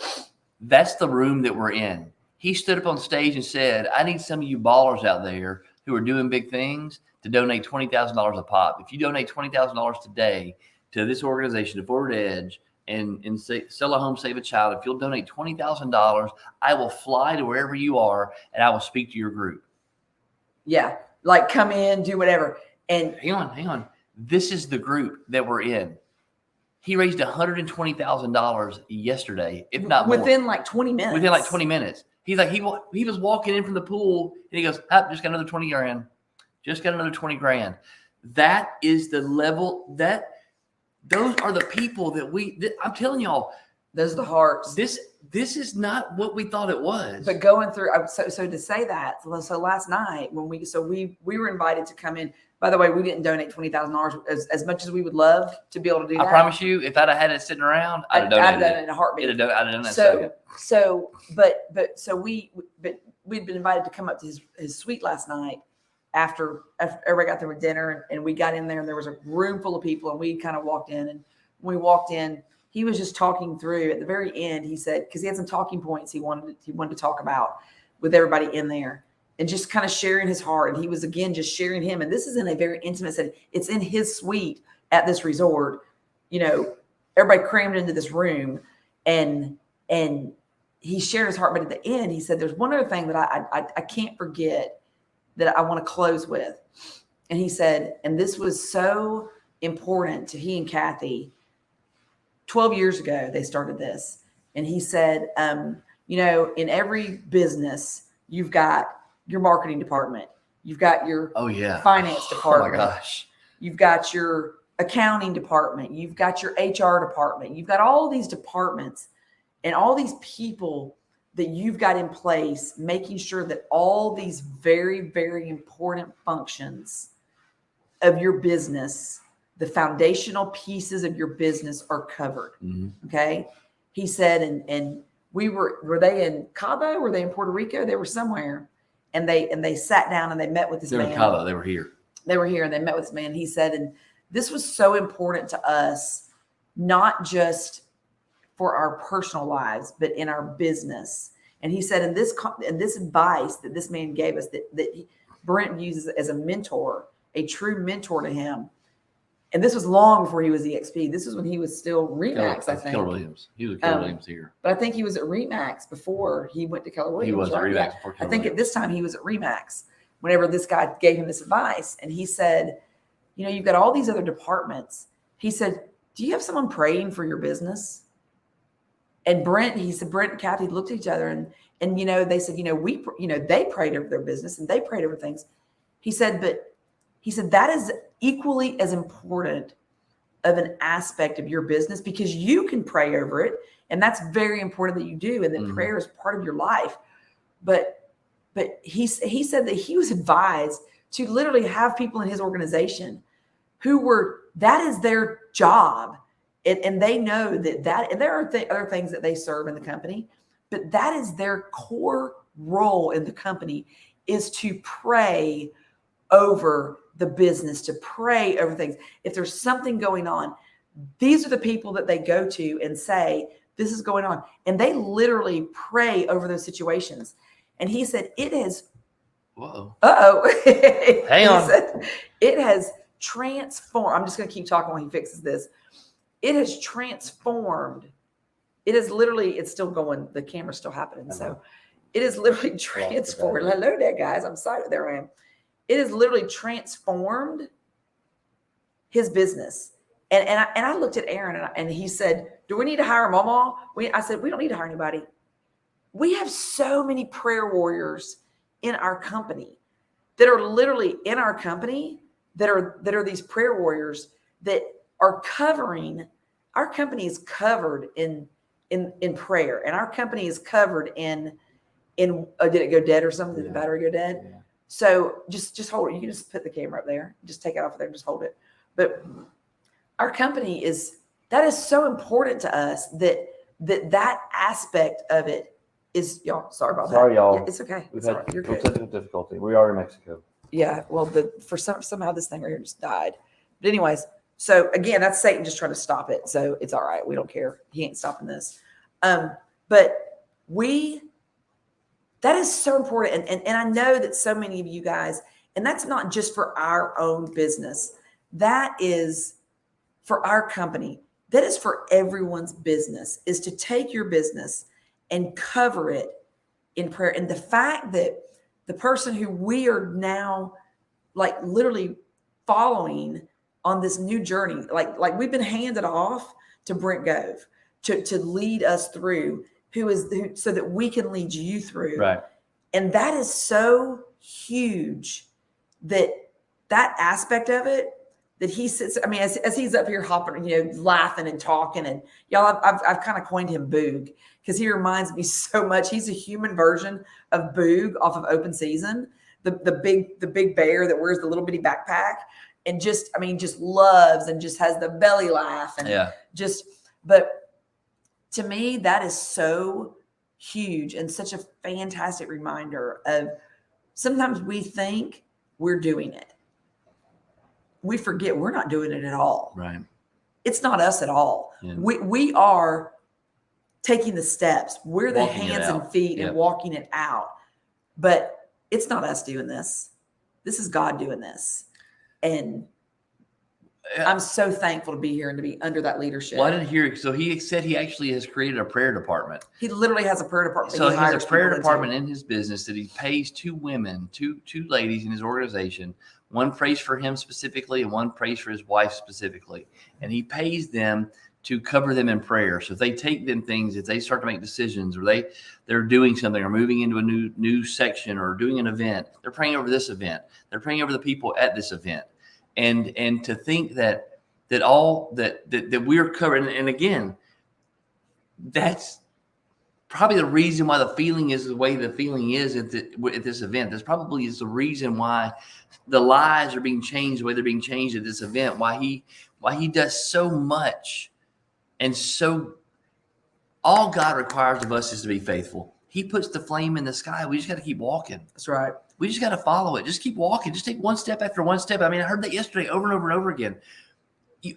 That's the room that we're in. He stood up on stage and said, I need some of you ballers out there who are doing big things to donate $20,000 a pop. If you donate $20,000 today to this organization, to Forward Edge, and Sell a Home, Save a Child, if you'll donate $20,000, I will fly to wherever you are and I will speak to your group. Yeah, like come in, do whatever. And hang on. This is the group that we're in. He raised $120,000 yesterday, if not more. Within like 20 minutes. Within like 20 minutes. He's like, he was walking in from the pool and he goes, just got another 20 grand. Just got another 20 grand. That is the level those are the people that I'm telling y'all. Those are the hearts. This is not what we thought it was. But going through, so to say that, so last night when we were invited to come in. By the way, we didn't donate $20,000 as much as we would love to be able to do that. I promise you, if I'd have had it sitting around, I'd have donated. I'd done it in a heartbeat. I'd have done that. So we'd been invited to come up to his suite last night, after everybody got there with dinner, and we got in there, and there was a room full of people, and we kind of walked in, and when we walked in, he was just talking through at the very end. He said, because he had some talking points he wanted to talk about with everybody in there, and just kind of sharing his heart. And he was, again, just sharing him. And this is in a very intimate setting. It's in his suite at this resort, everybody crammed into this room, and he shared his heart. But at the end, he said, there's one other thing that I can't forget that I want to close with. And he said, and this was so important to he and Kathy. 12 years ago, they started this. And he said, in every business, you've got your marketing department. You've got your finance department. Oh, my gosh. You've got your accounting department. You've got your HR department. You've got all these departments and all these people that you've got in place, making sure that all these very, very important functions of your business, the foundational pieces of your business, are covered. Mm-hmm. Okay. He said, and were they in Cabo? Were they in Puerto Rico? They were somewhere, and they sat down and they met with this man. They were in Cabo. They were here. They were here, and they met with this man. He said, and this was so important to us, not just for our personal lives, but in our business. And he said, and this advice that this man gave us, that Brent uses as a mentor, a true mentor to him. And this was long before he was EXP. This is when he was still Remax, I think. Keller Williams. He was at Keller Williams here. But I think he was at Remax before he went to Keller Williams. He was right? at Remax Yeah. before Keller I think Williams. at this time he was at Remax whenever this guy gave him this advice. And he said, you've got all these other departments. He said, do you have someone praying for your business? And Brent and Kathy looked at each other, and they said, they prayed over their business and they prayed over things. He said that is equally as important of an aspect of your business, because you can pray over it, and that's very important that you do, and that Mm-hmm. prayer is part of your life. But he said that he was advised to literally have people in his organization that is their job. And they know that and there are other things that they serve in the company, but that is their core role in the company, is to pray over the business, to pray over things. If there's something going on, these are the people that they go to and say, this is going on. And they literally pray over those situations. And he said, it has, Whoa. Hang on. It has transformed. I'm just going to keep talking while he fixes this. It has transformed. It is literally, it's still going. The camera's still happening. So it is literally transformed. Hello there, guys. I'm sorry. There I am. It has literally transformed his business. And I looked at Aaron, and he said, do we need to hire Mama? I said, we don't need to hire anybody. We have so many prayer warriors in our company that are literally in our company that are these prayer warriors that are covering. Our company is covered in prayer, and our company is covered in did it go dead or something? Did the battery go dead? Yeah. So just hold it. You can just put the camera up there. Just take it off of there and just hold it. But our company that is so important to us that aspect of it is, y'all. Sorry about that. Sorry, y'all. Yeah, it's okay. We've Sorry. had You're good. technical difficulty. We are in Mexico. Yeah. Well, somehow this thing right here just died. But anyways, so again, that's Satan just trying to stop it. So it's all right. We don't care. He ain't stopping this. But that is so important. And I know that so many of you guys, and that's not just for our own business. That is for our company. That is for everyone's business, is to take your business and cover it in prayer. And the fact that the person who we are now like literally following on this new journey, like we've been handed off to Brent Gove to lead us through, so that we can lead you through. Right. And that is so huge, that aspect of it, that he sits, I mean, as he's up here hopping, laughing and talking, and y'all, I've kind of coined him Boog, because he reminds me so much. He's a human version of Boog off of Open Season, the big bear that wears the little bitty backpack, and just loves and just has the belly laugh, and but to me, that is so huge and such a fantastic reminder of, sometimes we think we're doing it. We forget we're not doing it at all. Right. It's not us at all. Yeah. We are taking the steps. We're the Walking it hands and out. feet Yep. and walking it out. But it's not us doing this. This is God doing this. And I'm so thankful to be here and to be under that leadership. Well, I didn't hear. So he said he actually has created a prayer department. He literally has a prayer department. So he has a prayer department in his business that he pays two women, two ladies in his organization. One prays for him specifically and one prays for his wife specifically. And he pays them to cover them in prayer. So if they take them things, if they start to make decisions or they're doing something or moving into a new section or doing an event, they're praying over this event. They're praying over the people at this event. And to think that we're covered, and again, that's probably the reason why the feeling is the way the feeling is at this event. This probably is the reason why the lives are being changed the way they're being changed at this event. Why he does so much, and so all God requires of us is to be faithful. He puts the flame in the sky. We just got to keep walking. That's right. We just got to follow it. Just keep walking. Just take one step after one step. I mean, I heard that yesterday over and over and over again.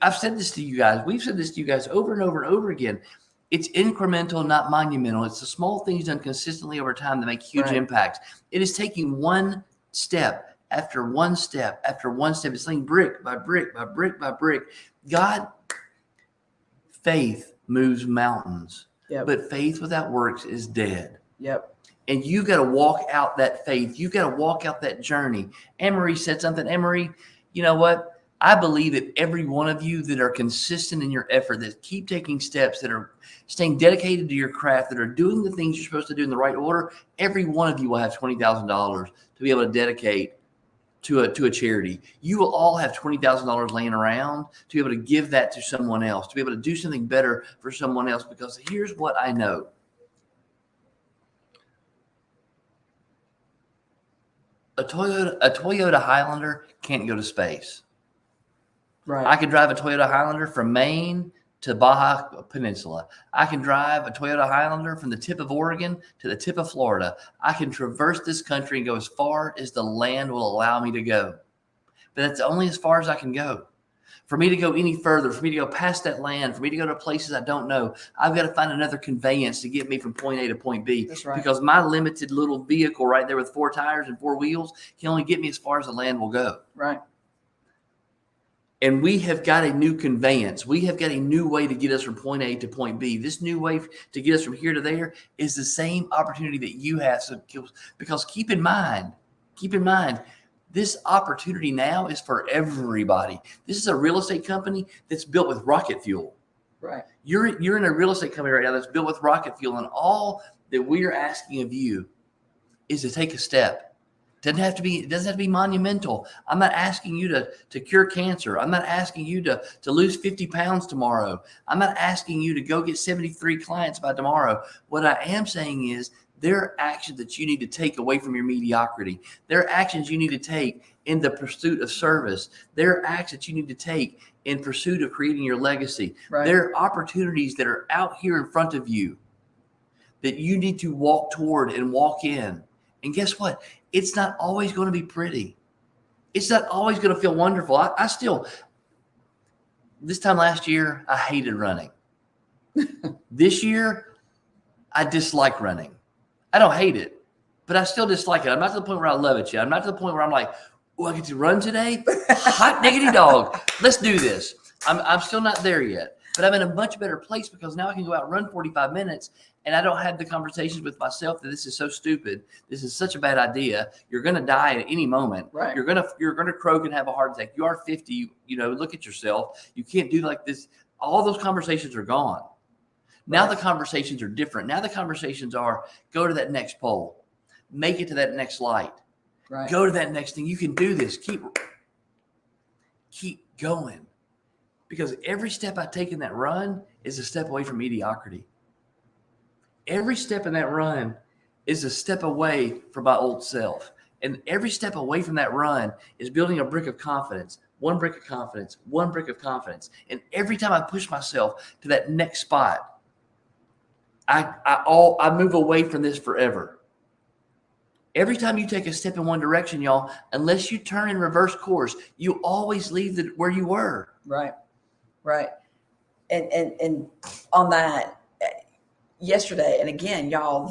I've said this to you guys. We've said this to you guys over and over and over again. It's incremental, not monumental. It's the small things done consistently over time that make huge impacts. It is taking one step after one step after one step. It's laying brick by brick by brick by brick. Faith moves mountains, but faith without works is dead. Yep. And you got to walk out that faith. You got to walk out that journey. Anne-Marie said something. Anne-Marie, you know what? I believe that every one of you that are consistent in your effort, that keep taking steps, that are staying dedicated to your craft, that are doing the things you're supposed to do in the right order, every one of you will have $20,000 to be able to dedicate to a charity. You will all have $20,000 laying around to be able to give that to someone else, to be able to do something better for someone else. Because here's what I know. A Toyota Highlander can't go to space. Right. I can drive a Toyota Highlander from Maine to Baja Peninsula. I can drive a Toyota Highlander from the tip of Oregon to the tip of Florida. I can traverse this country and go as far as the land will allow me to go. But that's only as far as I can go. For me to go any further, for me to go past that land, for me to go to places I don't know, I've got to find another conveyance to get me from point A to point B. That's right. Because my limited little vehicle right there with 4 tires and 4 wheels can only get me as far as the land will go. Right. And we have got a new conveyance. We have got a new way to get us from point A to point B. This new way to get us from here to there is the same opportunity that you have. So, because keep in mind, this opportunity now is for everybody. This is a real estate company that's built with rocket fuel. Right. You're in a real estate company right now that's built with rocket fuel, and all that we are asking of you is to take a step. It doesn't have to be monumental. I'm not asking you to cure cancer. I'm not asking you to lose 50 pounds tomorrow. I'm not asking you to go get 73 clients by tomorrow. What I am saying is there are actions that you need to take away from your mediocrity. There are actions you need to take in the pursuit of service. There are actions that you need to take in pursuit of creating your legacy. Right. There are opportunities that are out here in front of you that you need to walk toward and walk in. And guess what? It's not always going to be pretty. It's not always going to feel wonderful. I still, this time last year, I hated running. This year, I dislike running. I don't hate it, but I still dislike it. I'm not to the point where I love it yet. I'm not to the point where I'm like, oh, I get to run today? Hot diggity dog. Let's do this. I'm still not there yet, but I'm in a much better place because now I can go out and run 45 minutes and I don't have the conversations with myself that this is so stupid. This is such a bad idea. You're going to die at any moment. Right. You're going to croak and have a heart attack. You are 50. Look at yourself. You can't do like this. All those conversations are gone. Now the conversations are different. Now the conversations are go to that next pole, make it to that next light, Right. Go to that next thing. You can do this. Keep going, because every step I take in that run is a step away from mediocrity. Every step in that run is a step away from my old self, and every step away from that run is building a brick of confidence. One brick of confidence, one brick of confidence, and every time I push myself to that next spot, I move away from this forever. Every time you take a step in one direction, y'all, unless you turn in reverse course, you always leave where you were. Right. And on that yesterday, and again, y'all,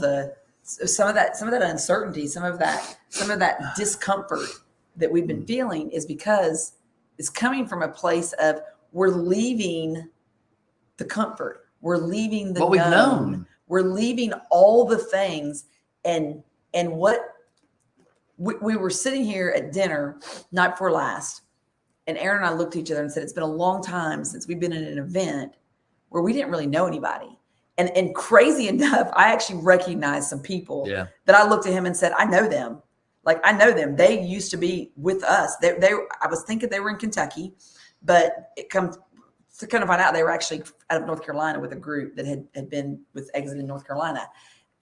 some of that uncertainty, some of that discomfort that we've been feeling is because it's coming from a place of we're leaving the comfort, we're leaving the what we've known, we're leaving all the things, and what we were sitting here at dinner night before last, and Aaron and I looked at each other and said, it's been a long time since we've been in an event where we didn't really know anybody. And crazy enough, I actually recognized some people that I looked at him and said, I know them. Like, I know them. They used to be with us. I was thinking they were in Kentucky, but it comes to kind of find out they were actually out of North Carolina with a group that had been with Exit in North Carolina.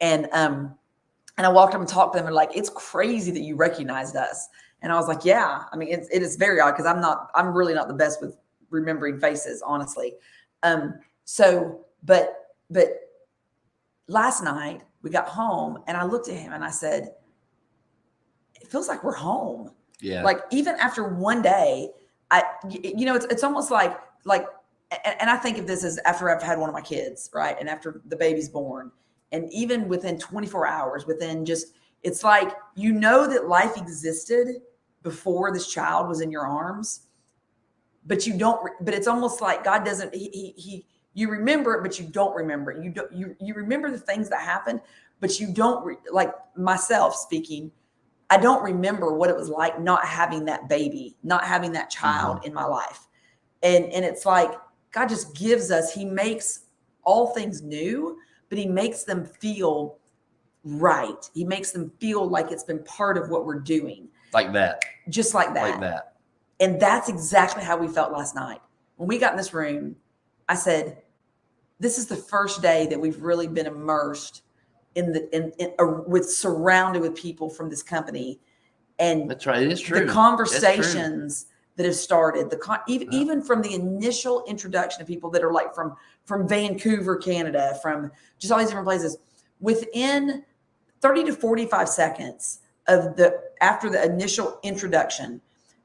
And I walked up and talked to them and like, it's crazy that you recognized us. And I was like, yeah, I mean, it is very odd because I'm really not the best with remembering faces, honestly. But last night we got home and I looked at him and I said, it feels like we're home. Yeah. Like even after one day, it's almost like, and I think of this as after I've had one of my kids, right? And after the baby's born, and even within 24 hours, it's like, that life existed before this child was in your arms, but it's almost like God doesn't, you remember it, but you don't remember it. You remember the things that happened, but you don't like myself speaking. I don't remember what it was like not having that baby, not having that child in my life. And it's like, God just gives us, he makes all things new, but he makes them feel right. He makes them feel like it's been part of what we're doing. Like that. Just like that. Like that. And that's exactly how we felt last night. When we got in this room, I said, this is the first day that we've really been immersed surrounded with people from this company. And that's right. It is true. The conversations that have started, even from the initial introduction of people that are like from Vancouver, Canada, from just all these different places, within 30 to 45 seconds after the initial introduction,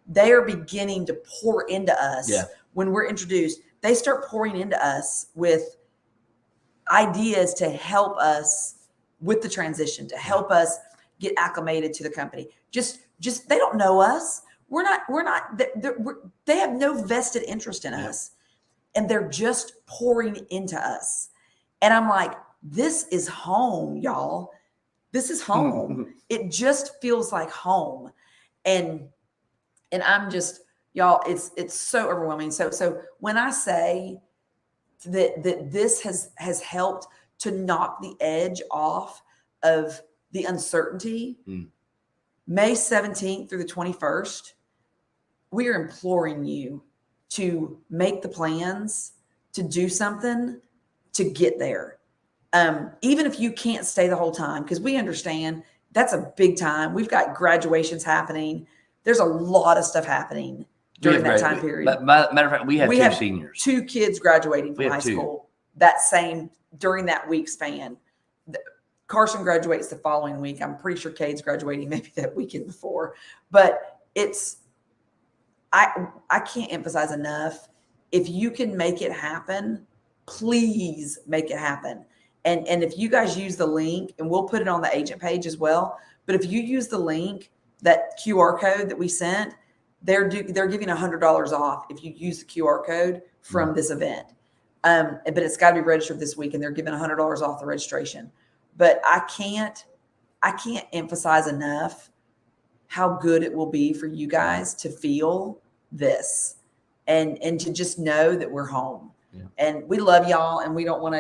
they are beginning to pour into us. When we're introduced, they start pouring into us with ideas to help us with the transition, to help us get acclimated to the company. Just they don't know us. They have no vested interest in us, and they're just pouring into us. And I'm like, this is home, y'all. This is home. It just feels like home. And I'm just, y'all, it's so overwhelming. So when I say that this has helped to knock the edge off of the uncertainty, May 17th through the 21st, we are imploring you to make the plans, to do something, to get there. Even if you can't stay the whole time, because we understand that's a big time. We've got graduations happening. There's a lot of stuff happening during that time period. Matter of fact, we have two seniors. 2 kids graduating from high school during that week span. Carson graduates the following week. I'm pretty sure Cade's graduating maybe that weekend before. But I can't emphasize enough. If you can make it happen, please make it happen. And if you guys use the link, and we'll put it on the agent page as well, but if you use the link, that QR code that we sent, they're giving $100 off if you use the QR code from this event. But it's got to be registered this week, and they're giving $100 off the registration. But I can't emphasize enough how good it will be for you guys to feel this and to just know that we're home. Yeah. And we love y'all, and I want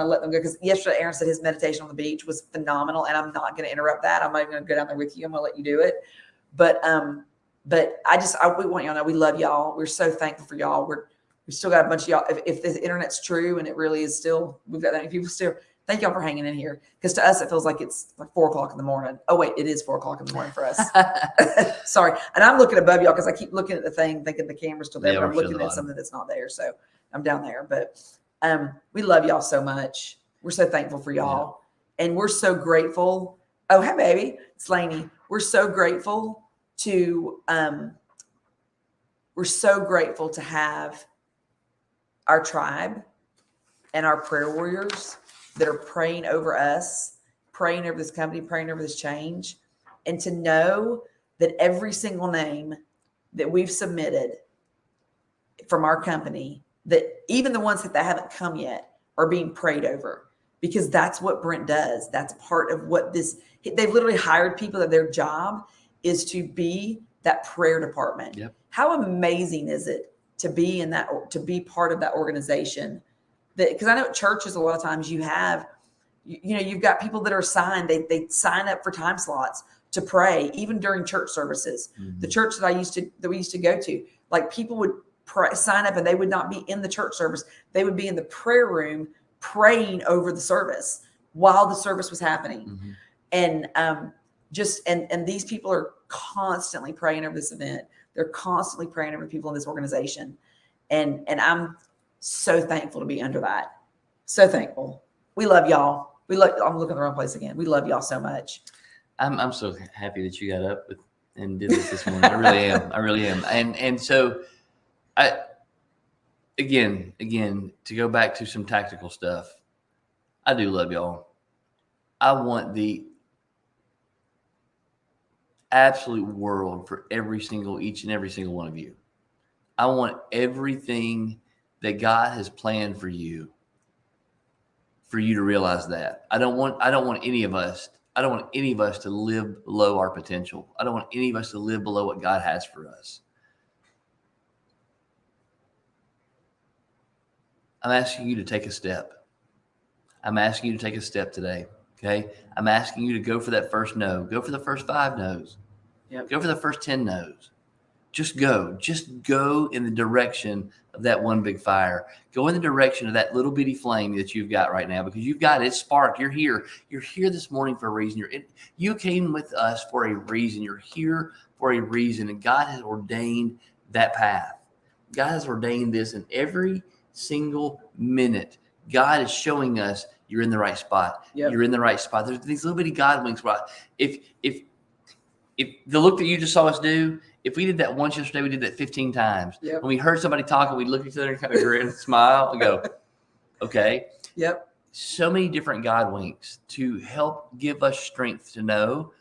to let them go, because yesterday Aaron said his meditation on the beach was phenomenal, and I'm not going to interrupt that. I'm not even going to go down there with you. I'm going to let you do it. But we want y'all to know we love y'all. We're so thankful for y'all. We still got a bunch of y'all. If the internet's true, and it really is still, we've got that many people still. Thank y'all for hanging in here, because to us it feels like it's like 4:00 in the morning. Oh wait, it is 4:00 in the morning for us. Sorry, and I'm looking above y'all because I keep looking at the thing, thinking the camera's still there, but I'm looking at something that's not there. So I'm down there. But we love y'all so much. We're so thankful for y'all, and we're so grateful. Oh, hey, baby. It's Lainey. We're so grateful to have our tribe and our prayer warriors that are praying over us, praying over this company, praying over this change, and to know that every single name that we've submitted from our company, that even the ones that haven't come yet, are being prayed over, because that's what Brent does. That's part of what they've literally hired people that their job is to be that prayer department. Yep. How amazing is it to be to be part of that organization? Because I know at churches, a lot of times you've got people that are assigned, they sign up for time slots to pray, even during church services. Mm-hmm. The church that we used to go to, like, people would sign up and they would not be in the church service. They would be in the prayer room praying over the service while the service was happening. Mm-hmm. And and these people are constantly praying over this event. They're constantly praying over people in this organization. And I'm so thankful to be under that. So thankful. We love y'all. I'm looking at the wrong place again. We love y'all so much. I'm so happy that you got up and did this morning. I really am. I really am. And so again, to go back to some tactical stuff, I do love y'all. I want the absolute world for each and every single one of you. I want everything that God has planned for you to realize that. I don't want any of us to live below our potential. I don't want any of us to live below what God has for us. I'm asking you to take a step. I'm asking you to take a step today. Okay. I'm asking you to go for that first no. Go for the first 5 no's. Yep. Go for the first 10 no's. Just go in the direction of that one big fire. Go in the direction of that little bitty flame that you've got right now, because you've got it sparked. You're here. You're here this morning for a reason. You came with us for a reason. You're here for a reason, and God has ordained that path. God has ordained this, in every single minute God is showing us you're in the right spot. Yep. You're in the right spot. There's these little bitty God winks. If the look that you just saw us do, if we did that once yesterday, we did that 15 times. Yep. When we heard somebody talking, we'd look at each other and kind of grin and smile and go, okay. Yep. So many different God winks to help give us strength to know,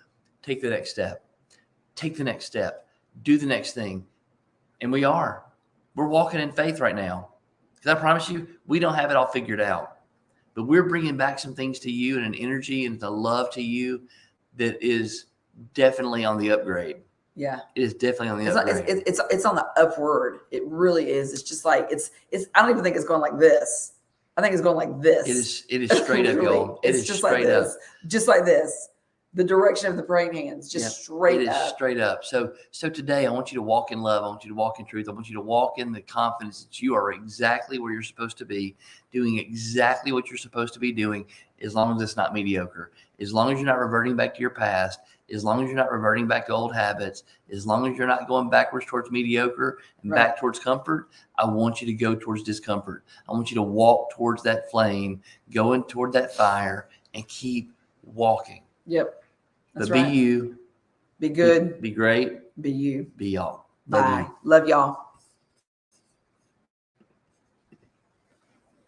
take the next step. Take the next step. Do the next thing. And we're walking in faith right now. Because I promise you, we don't have it all figured out. But we're bringing back some things to you, and an energy and the love to you that is definitely on the upgrade. Yeah. It is definitely on the upgrade. It's on the upward. It really is. It's just like, it's I don't even think it's going like this. I think it's going like this. It is straight up, y'all. It is just straight like up. this. Just like this. The direction of the praying hands, just straight up. It is straight up. So today, I want you to walk in love. I want you to walk in truth. I want you to walk in the confidence that you are exactly where you're supposed to be, doing exactly what you're supposed to be doing, as long as it's not mediocre, as long as you're not reverting back to your past, as long as you're not reverting back to old habits, as long as you're not going backwards towards mediocre and back towards comfort. I want you to go towards discomfort. I want you to walk towards that flame, going toward that fire, and keep walking. Yep. That's But right. be you. Be good. Be great. Be you. Be y'all. Bye. Love y'all.